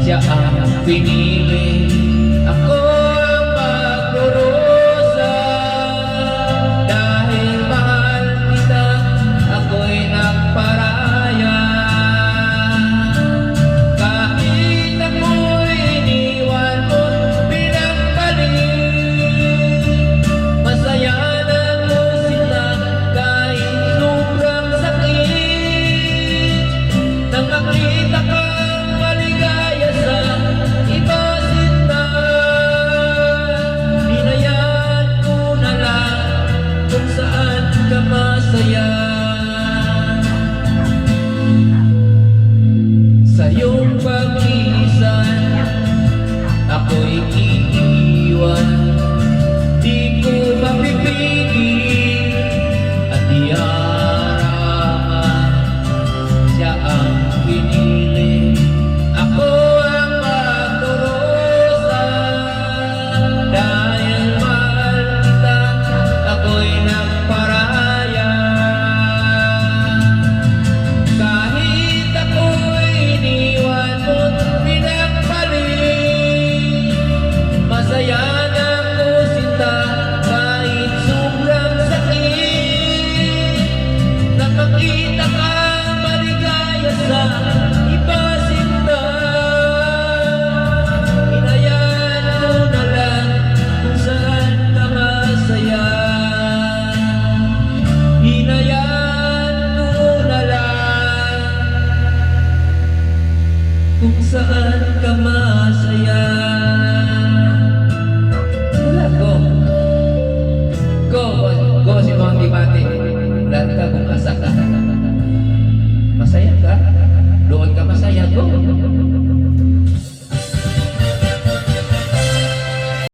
siya ang pinili. Ako ang magdurusa dahil mahal kita, ako'y nagparaya. Kahit ako'y iniwan mo pinagpalit, masaya na ko sila kahit sobrang sakit. Nang makita kang maligaya sa iba sinta, hinayaan ko na lang kung saan ka masaya. Sa iyong pag-iisan, ako'y iiwan. Di ko mapipigil at iaraman, siya ang pinili. Ako ang magdurusa dahil mahal kita, ako'y nagparaya. Kahit ako'y iniwan mo't pinagpalit, masaya na ko sinta kahit sobrang sakit. Nang makita kang maligaya sa iba sinta, hinayaan ko na lang kung saan ka masaya. Hinayaan ko na lang kung saan ka masaya. Wala, go si Monty Pati. Wala ka kung asa ka, masaya ka, doon ka masaya, go.